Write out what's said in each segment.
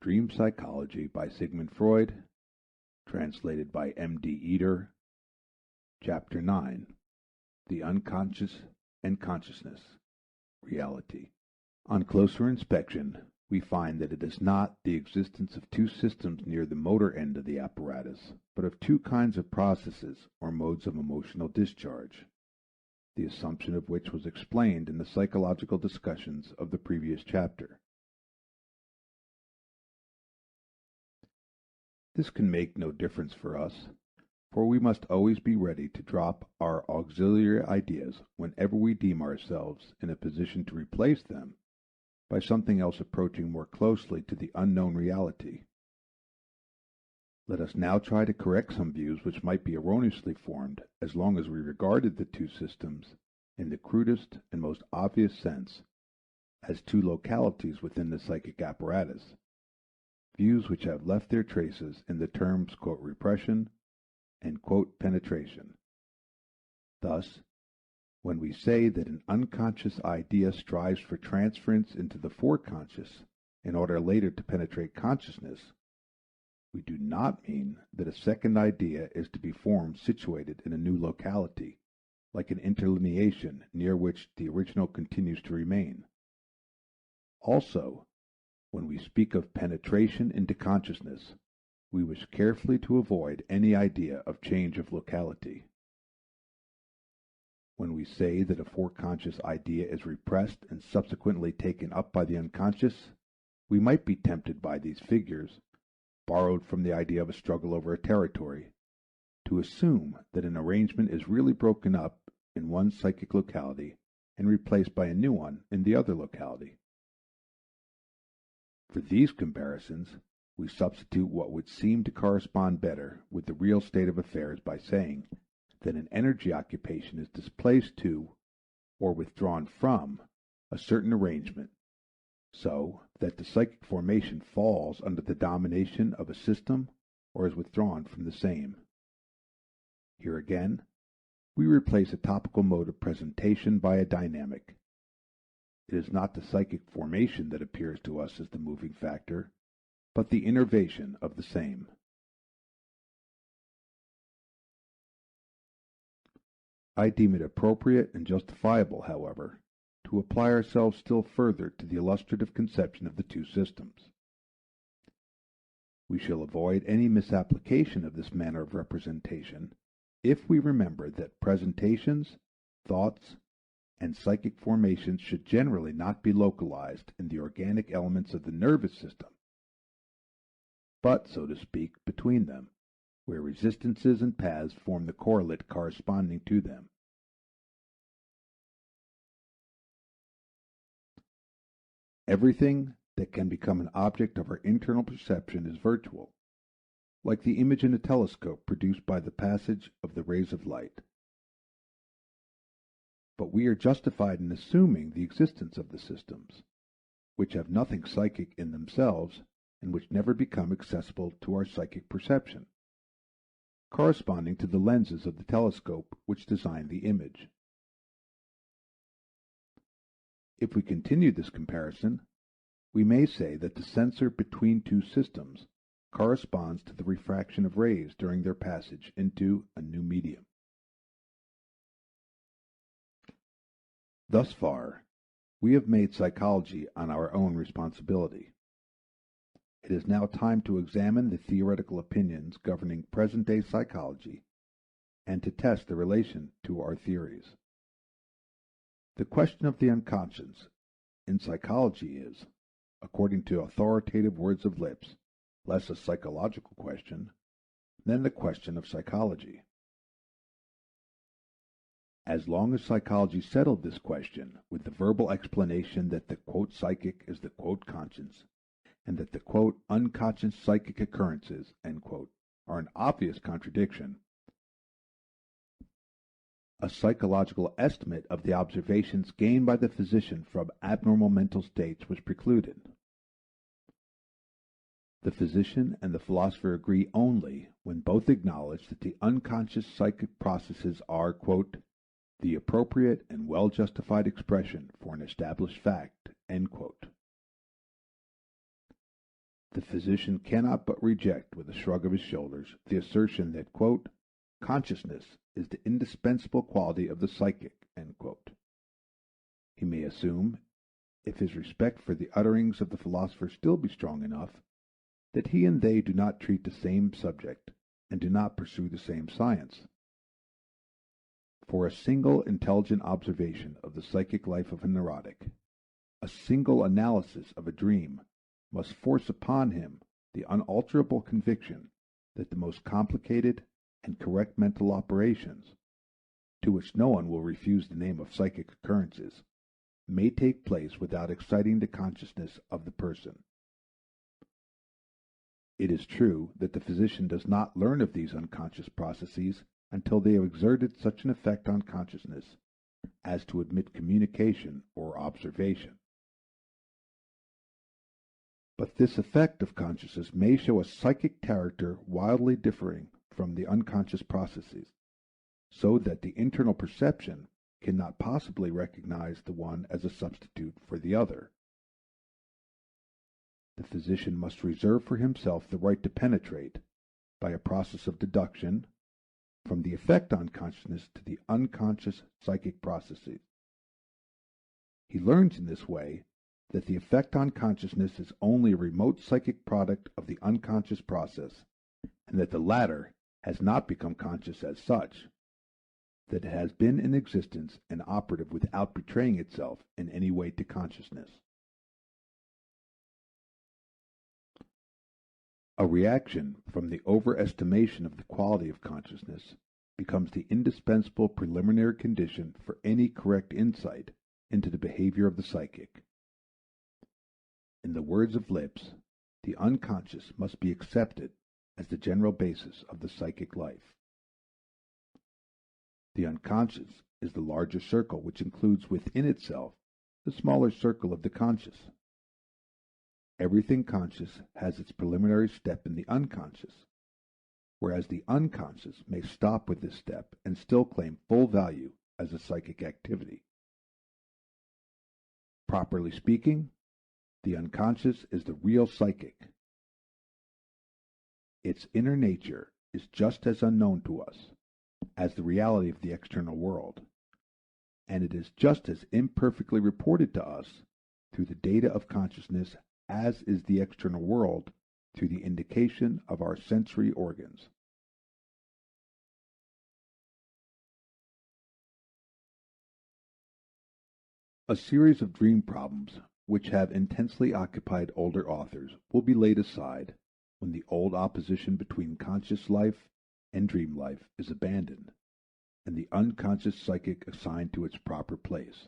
Dream Psychology by Sigmund Freud, translated by M.D. Eder, Chapter 9, The Unconscious and Consciousness, Reality. On closer inspection, we find that it is not the existence of two systems near the motor end of the apparatus, but of two kinds of processes or modes of emotional discharge, the assumption of which was explained in the psychological discussions of the previous chapter. This can make no difference for us, for we must always be ready to drop our auxiliary ideas whenever we deem ourselves in a position to replace them by something else approaching more closely to the unknown reality. Let us now try to correct some views which might be erroneously formed as long as we regarded the two systems, in the crudest and most obvious sense, as two localities within the psychic apparatus, views which have left their traces in the terms "repression" and "penetration." Thus, when we say that an unconscious idea strives for transference into the foreconscious in order later to penetrate consciousness, we do not mean that a second idea is to be formed situated in a new locality, like an interlineation near which the original continues to remain. Also, when we speak of penetration into consciousness, we wish carefully to avoid any idea of change of locality. When we say that a foreconscious idea is repressed and subsequently taken up by the unconscious, we might be tempted by these figures, borrowed from the idea of a struggle over a territory, to assume that an arrangement is really broken up in one psychic locality and replaced by a new one in the other locality. For these comparisons, we substitute what would seem to correspond better with the real state of affairs by saying that an energy occupation is displaced to, or withdrawn from, a certain arrangement, so that the psychic formation falls under the domination of a system or is withdrawn from the same. Here again, we replace a topical mode of presentation by a dynamic. It is not the psychic formation that appears to us as the moving factor, but the innervation of the same. I deem it appropriate and justifiable, however, to apply ourselves still further to the illustrative conception of the two systems. We shall avoid any misapplication of this manner of representation if we remember that presentations, thoughts, and psychic formations should generally not be localized in the organic elements of the nervous system, but, so to speak, between them, where resistances and paths form the correlate corresponding to them. Everything that can become an object of our internal perception is virtual, like the image in a telescope produced by the passage of the rays of light. But we are justified in assuming the existence of the systems, which have nothing psychic in themselves and which never become accessible to our psychic perception, corresponding to the lenses of the telescope which design the image. If we continue this comparison, we may say that the sensor between two systems corresponds to the refraction of rays during their passage into a new medium. Thus far, we have made psychology on our own responsibility. It is now time to examine the theoretical opinions governing present-day psychology and to test the relation to our theories. The question of the unconscious in psychology is, according to authoritative words of lips, less a psychological question than the question of psychology. As long as psychology settled this question with the verbal explanation that the "psychic" is the "conscience," and that the "unconscious psychic occurrences" are an obvious contradiction, a psychological estimate of the observations gained by the physician from abnormal mental states was precluded. The physician and the philosopher agree only when both acknowledge that the unconscious psychic processes are "the appropriate and well-justified expression for an established fact." The physician cannot but reject with a shrug of his shoulders the assertion that, quote, consciousness is the indispensable quality of the psychic, end quote. He may assume, if his respect for the utterings of the philosopher still be strong enough, that he and they do not treat the same subject and do not pursue the same science. For a single intelligent observation of the psychic life of a neurotic, a single analysis of a dream, must force upon him the unalterable conviction that the most complicated and correct mental operations, to which no one will refuse the name of psychic occurrences, may take place without exciting the consciousness of the person. It is true that the physician does not learn of these unconscious processes until they have exerted such an effect on consciousness as to admit communication or observation. But this effect of consciousness may show a psychic character wildly differing from the unconscious processes, so that the internal perception cannot possibly recognize the one as a substitute for the other. The physician must reserve for himself the right to penetrate, by a process of deduction, from the effect on consciousness to the unconscious psychic processes. He learns in this way that the effect on consciousness is only a remote psychic product of the unconscious process, and that the latter has not become conscious as such, that it has been in existence and operative without betraying itself in any way to consciousness. A reaction from the overestimation of the quality of consciousness becomes the indispensable preliminary condition for any correct insight into the behavior of the psychic. In the words of Lipps, the unconscious must be accepted as the general basis of the psychic life. The unconscious is the larger circle which includes within itself the smaller circle of the conscious. Everything conscious has its preliminary step in the unconscious, whereas the unconscious may stop with this step and still claim full value as a psychic activity. Properly speaking, the unconscious is the real psychic. Its inner nature is just as unknown to us as the reality of the external world, and it is just as imperfectly reported to us through the data of consciousness as is the external world through the indication of our sensory organs. A series of dream problems which have intensely occupied older authors will be laid aside when the old opposition between conscious life and dream life is abandoned, and the unconscious psychic assigned to its proper place.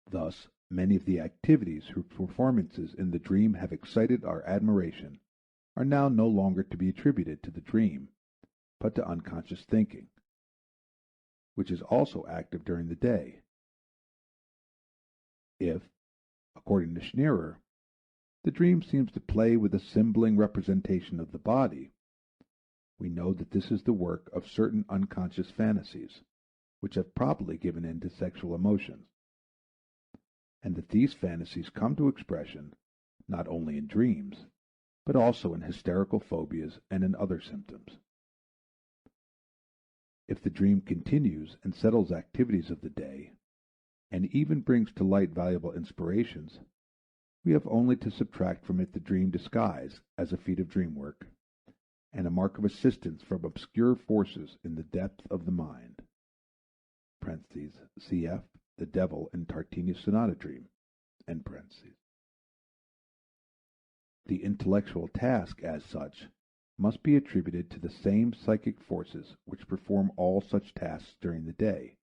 Thus, many of the activities whose performances in the dream have excited our admiration are now no longer to be attributed to the dream, but to unconscious thinking, which is also active during the day. If, according to Schneerer, the dream seems to play with a symboling representation of the body, we know that this is the work of certain unconscious fantasies, which have probably given in to sexual emotions, and that these fantasies come to expression not only in dreams, but also in hysterical phobias and in other symptoms. If the dream continues and settles activities of the day, and even brings to light valuable inspirations, we have only to subtract from it the dream disguise as a feat of dream work, and a mark of assistance from obscure forces in the depth of the mind. Cf. The Devil in Tartini's Sonata Dream. The intellectual task, as such, must be attributed to the same psychic forces which perform all such tasks during the day.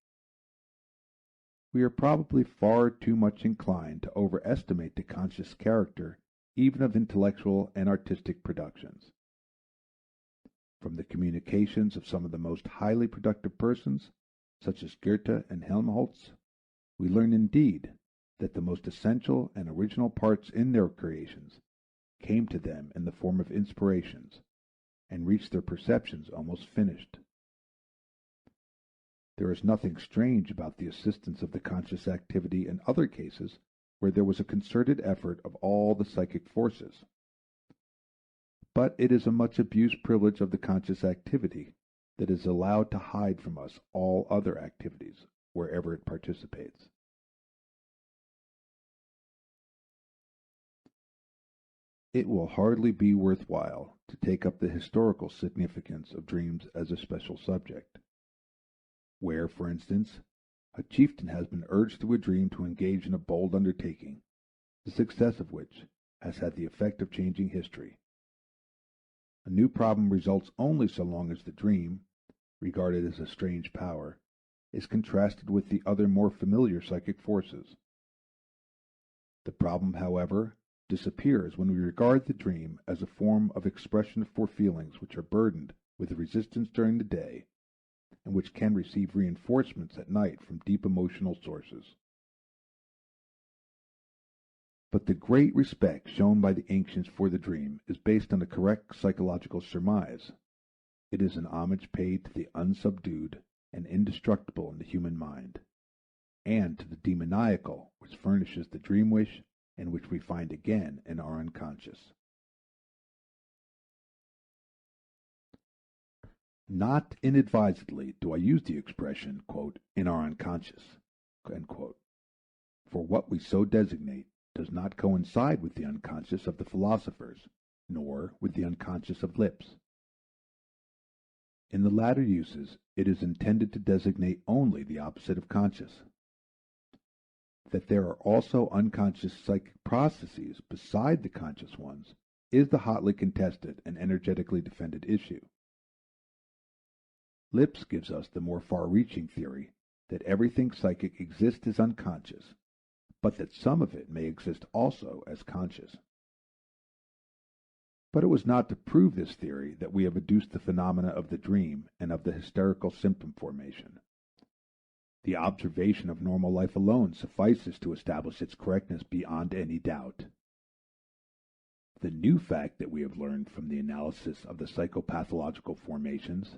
We are probably far too much inclined to overestimate the conscious character even of intellectual and artistic productions. From the communications of some of the most highly productive persons, such as Goethe and Helmholtz, we learn indeed that the most essential and original parts in their creations came to them in the form of inspirations, and reached their perceptions almost finished. There is nothing strange about the assistance of the conscious activity in other cases where there was a concerted effort of all the psychic forces. But it is a much abused privilege of the conscious activity that is allowed to hide from us all other activities wherever it participates. It will hardly be worthwhile to take up the historical significance of dreams as a special subject, where, for instance, a chieftain has been urged through a dream to engage in a bold undertaking, the success of which has had the effect of changing history. A new problem results only so long as the dream, regarded as a strange power, is contrasted with the other more familiar psychic forces. The problem, however, disappears when we regard the dream as a form of expression for feelings which are burdened with resistance during the day and which can receive reinforcements at night from deep emotional sources. But the great respect shown by the ancients for the dream is based on a correct psychological surmise. It is an homage paid to the unsubdued and indestructible in the human mind, and to the demoniacal which furnishes the dream wish and which we find again in our unconscious. Not inadvisedly do I use the expression, quote, in our unconscious, end quote, for what we so designate does not coincide with the unconscious of the philosophers, nor with the unconscious of Lipps. In the latter uses, it is intended to designate only the opposite of conscious. That there are also unconscious psychic processes beside the conscious ones is the hotly contested and energetically defended issue. Lipps gives us the more far-reaching theory that everything psychic exists as unconscious, but that some of it may exist also as conscious. But it was not to prove this theory that we have adduced the phenomena of the dream and of the hysterical symptom formation. The observation of normal life alone suffices to establish its correctness beyond any doubt. The new fact that we have learned from the analysis of the psychopathological formations,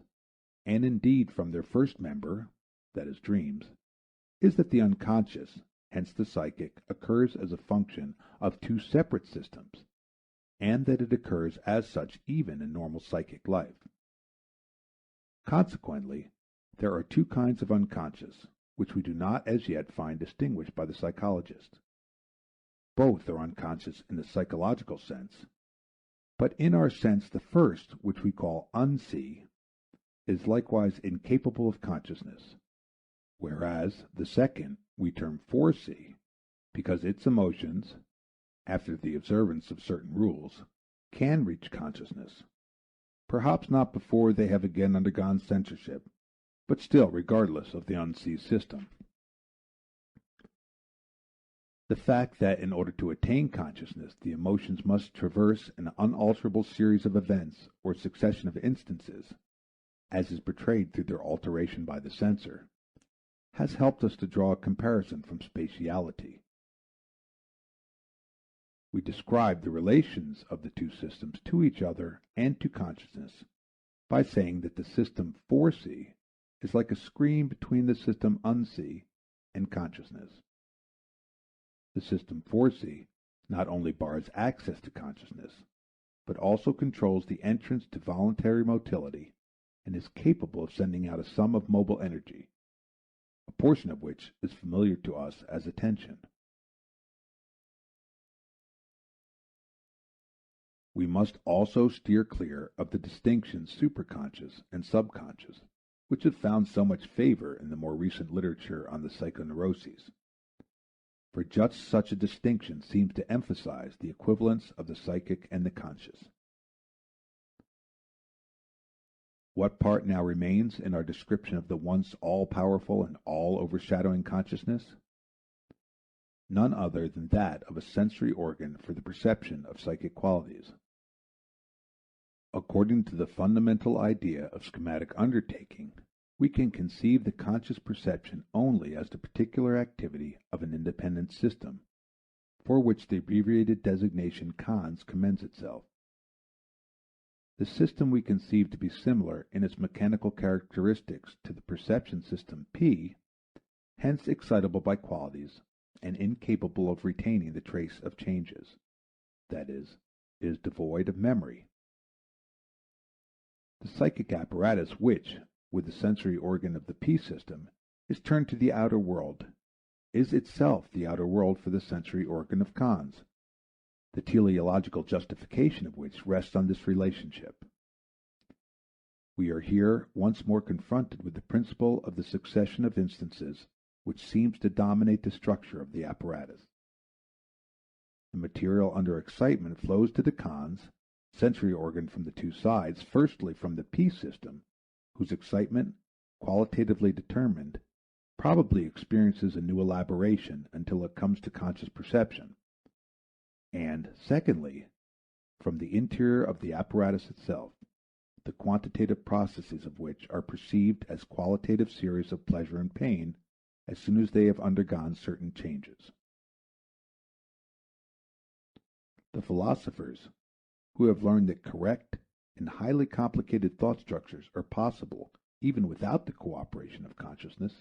and indeed from their first member, that is dreams, is that the unconscious, hence the psychic, occurs as a function of two separate systems, and that it occurs as such even in normal psychic life. Consequently, there are two kinds of unconscious, which we do not as yet find distinguished by the psychologist. Both are unconscious in the psychological sense, but in our sense the first, which we call unsee, is likewise incapable of consciousness, whereas the second we term foresee, because its emotions, after the observance of certain rules, can reach consciousness, perhaps not before they have again undergone censorship, but still regardless of the unseen system. The fact that in order to attain consciousness the emotions must traverse an unalterable series of events or succession of instances, as is betrayed through their alteration by the censor, has helped us to draw a comparison from spatiality. We describe the relations of the two systems to each other and to consciousness by saying that the system foresee is like a screen between the system unsee and consciousness. The system foresee not only bars access to consciousness, but also controls the entrance to voluntary motility and is capable of sending out a sum of mobile energy, a portion of which is familiar to us as attention. We must also steer clear of the distinctions superconscious and subconscious, which have found so much favor in the more recent literature on the psychoneuroses. For just such a distinction seems to emphasize the equivalence of the psychic and the conscious. What part now remains in our description of the once all-powerful and all-overshadowing consciousness? None other than that of a sensory organ for the perception of psychic qualities. According to the fundamental idea of schematic undertaking, we can conceive the conscious perception only as the particular activity of an independent system, for which the abbreviated designation cons commends itself. The system we conceive to be similar in its mechanical characteristics to the perception system P, hence excitable by qualities, and incapable of retaining the trace of changes. That is, it is devoid of memory. The psychic apparatus which, with the sensory organ of the P system, is turned to the outer world, is itself the outer world for the sensory organ of cons, the teleological justification of which rests on this relationship. We are here once more confronted with the principle of the succession of instances which seems to dominate the structure of the apparatus. The material under excitement flows to the cons, sensory organ from the two sides, firstly from the P system, whose excitement, qualitatively determined, probably experiences a new elaboration until it comes to conscious perception, and, secondly, from the interior of the apparatus itself, the quantitative processes of which are perceived as qualitative series of pleasure and pain as soon as they have undergone certain changes. The philosophers, who have learned that correct and highly complicated thought structures are possible even without the cooperation of consciousness,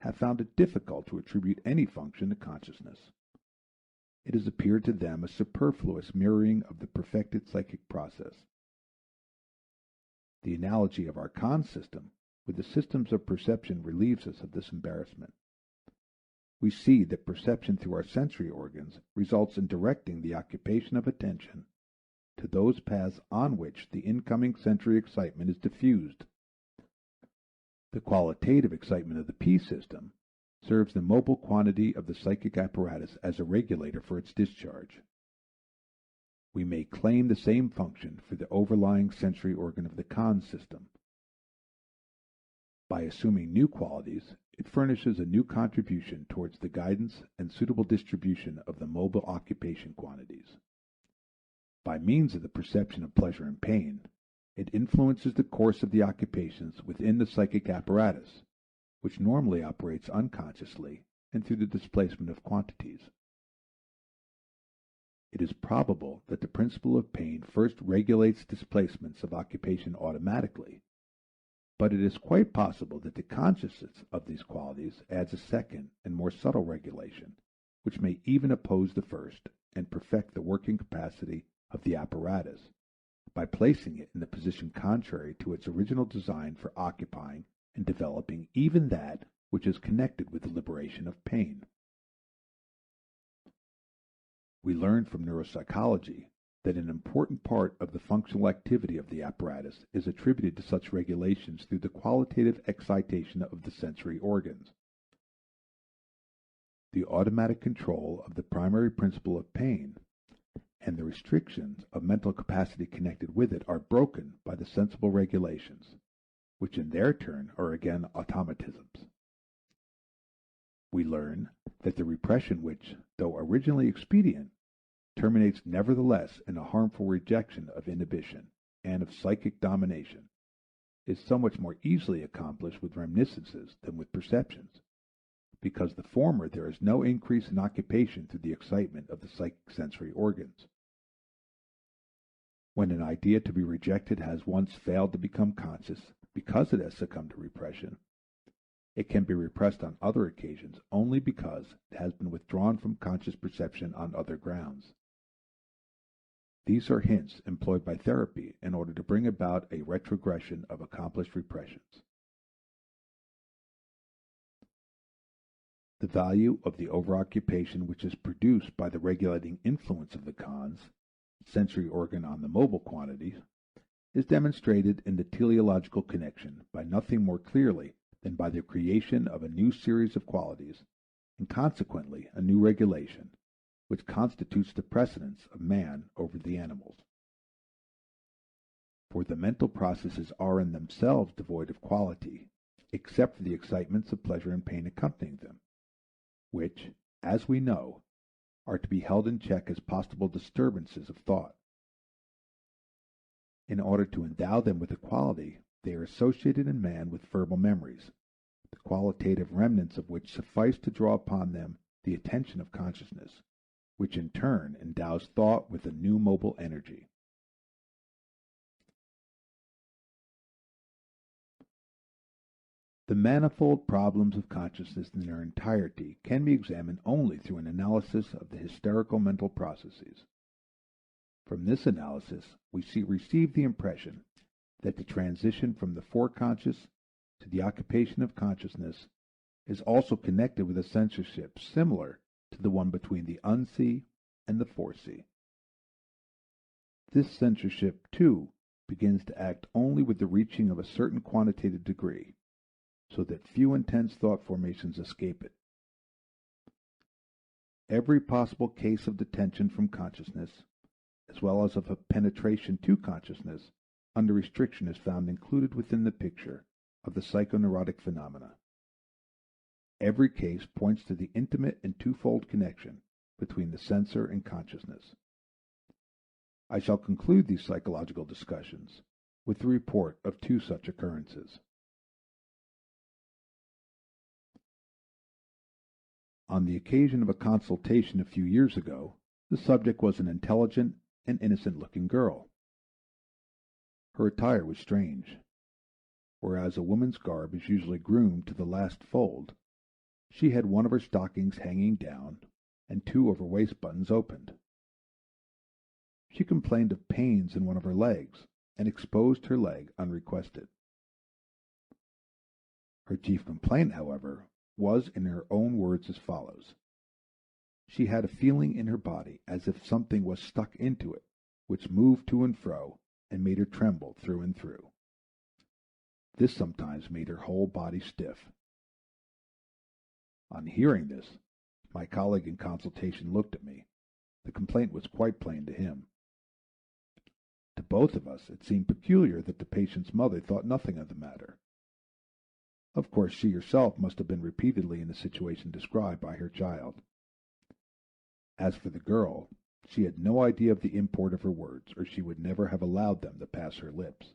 have found it difficult to attribute any function to consciousness. It has appeared to them a superfluous mirroring of the perfected psychic process. The analogy of our con system with the systems of perception relieves us of this embarrassment. We see that perception through our sensory organs results in directing the occupation of attention to those paths on which the incoming sensory excitement is diffused. The qualitative excitement of the P system serves the mobile quantity of the psychic apparatus as a regulator for its discharge. We may claim the same function for the overlying sensory organ of the con system. By assuming new qualities, it furnishes a new contribution towards the guidance and suitable distribution of the mobile occupation quantities. By means of the perception of pleasure and pain, it influences the course of the occupations within the psychic apparatus, which normally operates unconsciously and through the displacement of quantities. It is probable that the principle of pain first regulates displacements of occupation automatically, but it is quite possible that the consciousness of these qualities adds a second and more subtle regulation, which may even oppose the first and perfect the working capacity of the apparatus by placing it in the position contrary to its original design for occupying and developing even that which is connected with the liberation of pain. We learn from neuropsychology that an important part of the functional activity of the apparatus is attributed to such regulations through the qualitative excitation of the sensory organs. The automatic control of the primary principle of pain and the restrictions of mental capacity connected with it are broken by the sensible regulations, which in their turn are again automatisms. We learn that the repression which, though originally expedient, terminates nevertheless in a harmful rejection of inhibition and of psychic domination, is so much more easily accomplished with reminiscences than with perceptions, because the former there is no increase in occupation through the excitement of the psychic sensory organs. When an idea to be rejected has once failed to become conscious because it has succumbed to repression, it can be repressed on other occasions only because it has been withdrawn from conscious perception on other grounds. These are hints employed by therapy in order to bring about a retrogression of accomplished repressions. The value of the overoccupation which is produced by the regulating influence of the cons, sensory organ on the mobile quantities, is demonstrated in the teleological connection by nothing more clearly than by the creation of a new series of qualities, and consequently a new regulation, which constitutes the precedence of man over the animals. For the mental processes are in themselves devoid of quality, except for the excitements of pleasure and pain accompanying them, which, as we know, are to be held in check as possible disturbances of thought. In order to endow them with a quality, they are associated in man with verbal memories, the qualitative remnants of which suffice to draw upon them the attention of consciousness, which in turn endows thought with a new mobile energy. The manifold problems of consciousness in their entirety can be examined only through an analysis of the hysterical mental processes. From this analysis, we receive the impression that the transition from the foreconscious to the occupation of consciousness is also connected with a censorship similar to the one between the unsee and the foresee. This censorship, too, begins to act only with the reaching of a certain quantitative degree, so that few intense thought formations escape it. Every possible case of detention from consciousness, as well as of a penetration to consciousness under restriction, is found included within the picture of the psychoneurotic phenomena. Every case points to the intimate and twofold connection between the censor and consciousness. I shall conclude these psychological discussions with the report of two such occurrences. On the occasion of a consultation a few years ago, the subject was an intelligent and innocent-looking girl. Her attire was strange. Whereas a woman's garb is usually groomed to the last fold, she had one of her stockings hanging down and two of her waist buttons opened. She complained of pains in one of her legs and exposed her leg unrequested. Her chief complaint, however, was in her own words as follows. She had a feeling in her body as if something was stuck into it, which moved to and fro and made her tremble through and through. This sometimes made her whole body stiff. On hearing this, my colleague in consultation looked at me. The complaint was quite plain to him. To both of us it seemed peculiar that the patient's mother thought nothing of the matter. Of course she herself must have been repeatedly in the situation described by her child. As for the girl, she had no idea of the import of her words, or she would never have allowed them to pass her lips.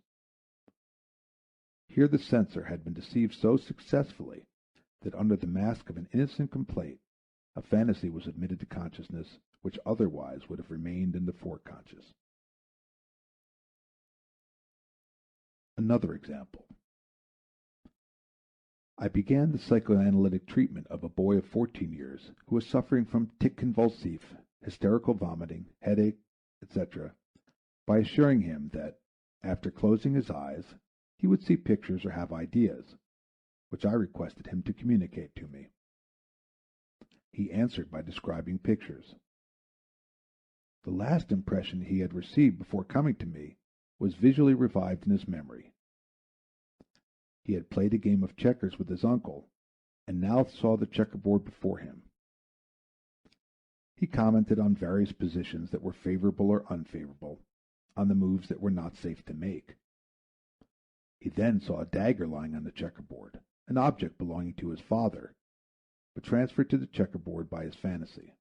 Here the censor had been deceived so successfully that under the mask of an innocent complaint, a fantasy was admitted to consciousness which otherwise would have remained in the foreconscious. Another example. I began the psychoanalytic treatment of a boy of 14 years who was suffering from tic convulsif, hysterical vomiting, headache, etc., by assuring him that, after closing his eyes, he would see pictures or have ideas, which I requested him to communicate to me. He answered by describing pictures. The last impression he had received before coming to me was visually revived in his memory. He had played a game of checkers with his uncle, and now saw the checkerboard before him. He commented on various positions that were favorable or unfavorable, on the moves that were not safe to make. He then saw a dagger lying on the checkerboard, an object belonging to his father, but transferred to the checkerboard by his fantasy.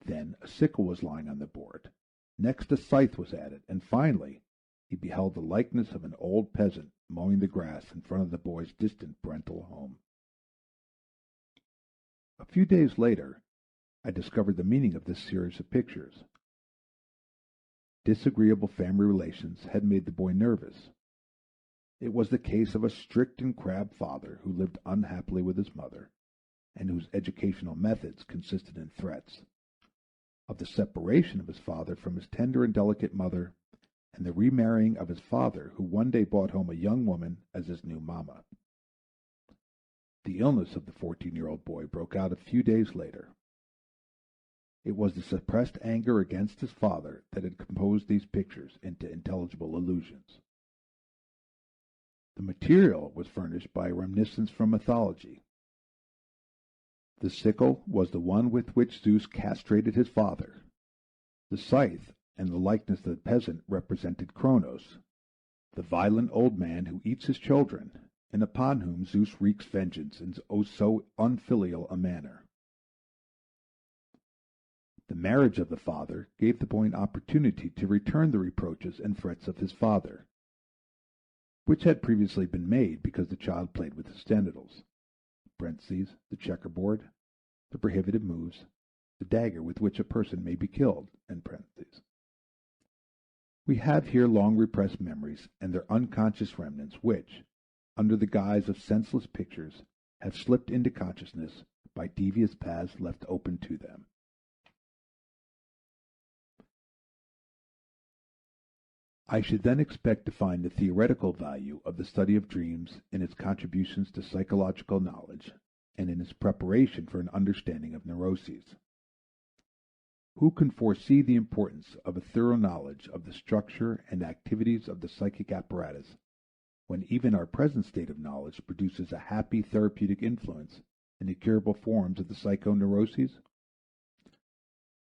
Then a sickle was lying on the board. Next a scythe was added, and finally he beheld the likeness of an old peasant mowing the grass in front of the boy's distant parental home. A few days later, I discovered the meaning of this series of pictures. Disagreeable family relations had made the boy nervous. It was the case of a strict and crabbed father who lived unhappily with his mother, and whose educational methods consisted in threats, of the separation of his father from his tender and delicate mother, and the remarrying of his father, who one day brought home a young woman as his new mamma. The illness of the 14-year-old boy broke out a few days later. It was the suppressed anger against his father that had composed these pictures into intelligible illusions. The material was furnished by a reminiscence from mythology. The sickle was the one with which Zeus castrated his father. The scythe and the likeness of the peasant represented Kronos, the violent old man who eats his children, and upon whom Zeus wreaks vengeance in so unfilial a manner. The marriage of the father gave the boy an opportunity to return the reproaches and threats of his father, which had previously been made because the child played with his genitals, the checkerboard, the prohibited moves, the dagger with which a person may be killed, We have here long repressed memories and their unconscious remnants which, under the guise of senseless pictures, have slipped into consciousness by devious paths left open to them. I should then expect to find the theoretical value of the study of dreams in its contributions to psychological knowledge and in its preparation for an understanding of neuroses. Who can foresee the importance of a thorough knowledge of the structure and activities of the psychic apparatus when even our present state of knowledge produces a happy therapeutic influence in the curable forms of the psychoneuroses?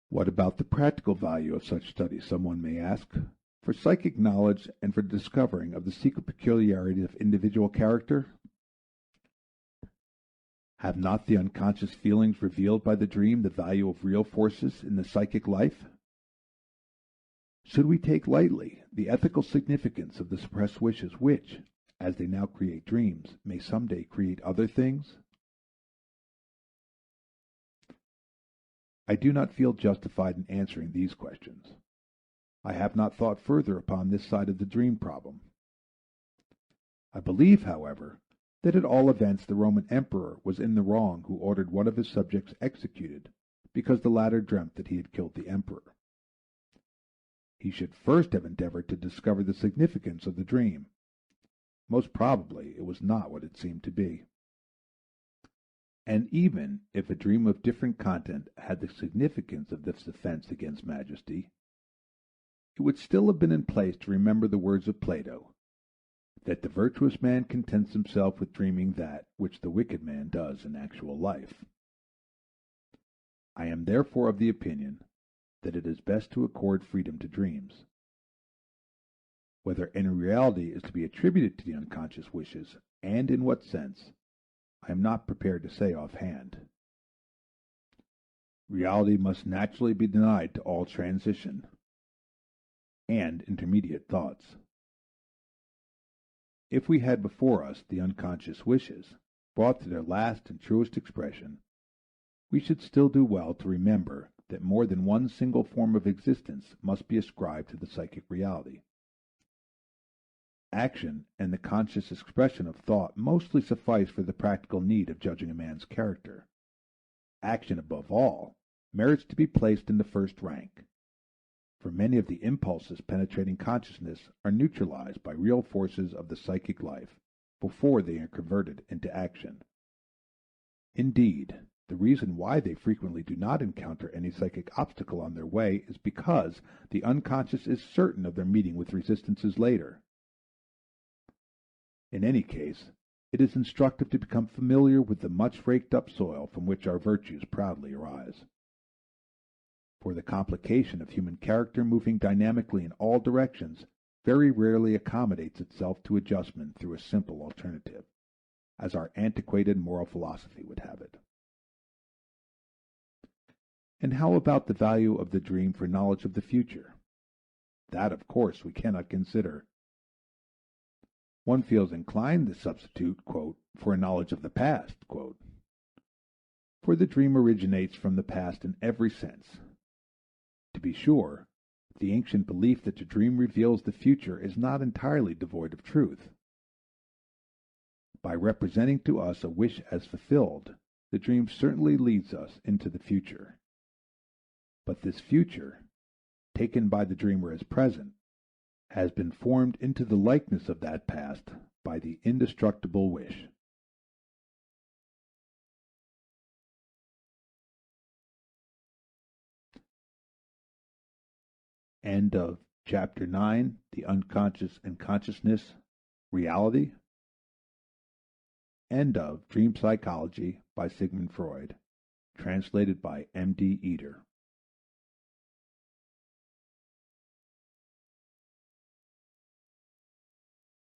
What about the practical value of such study, someone may ask, for psychic knowledge and for the discovering of the secret peculiarities of individual character? Have not the unconscious feelings revealed by the dream the value of real forces in the psychic life? Should we take lightly the ethical significance of the suppressed wishes which, as they now create dreams, may someday create other things? I do not feel justified in answering these questions. I have not thought further upon this side of the dream problem. I believe, however, that at all events the Roman emperor was in the wrong who ordered one of his subjects executed because the latter dreamt that he had killed the emperor. He should first have endeavored to discover the significance of the dream. Most probably it was not what it seemed to be. And even if a dream of different content had the significance of this offense against majesty, it would still have been in place to remember the words of Plato, that the virtuous man contents himself with dreaming that which the wicked man does in actual life. I am therefore of the opinion that it is best to accord freedom to dreams. Whether any reality is to be attributed to the unconscious wishes, and in what sense, I am not prepared to say offhand. Reality must naturally be denied to all transition and intermediate thoughts. If we had before us the unconscious wishes, brought to their last and truest expression, we should still do well to remember that more than one single form of existence must be ascribed to the psychic reality. Action and the conscious expression of thought mostly suffice for the practical need of judging a man's character. Action, above all, merits to be placed in the first rank, for many of the impulses penetrating consciousness are neutralized by real forces of the psychic life before they are converted into action. Indeed, the reason why they frequently do not encounter any psychic obstacle on their way is because the unconscious is certain of their meeting with resistances later. In any case, it is instructive to become familiar with the much raked up soil from which our virtues proudly arise. For the complication of human character moving dynamically in all directions very rarely accommodates itself to adjustment through a simple alternative, as our antiquated moral philosophy would have it. And how about the value of the dream for knowledge of the future? That, of course, we cannot consider. One feels inclined to substitute, quote, for a knowledge of the past, quote, for the dream originates from the past in every sense. To be sure, the ancient belief that the dream reveals the future is not entirely devoid of truth. By representing to us a wish as fulfilled, the dream certainly leads us into the future. But this future, taken by the dreamer as present, has been formed into the likeness of that past by the indestructible wish. End of Chapter 9, The Unconscious and Consciousness, Reality. End of Dream Psychology by Sigmund Freud, translated by M.D. Eder.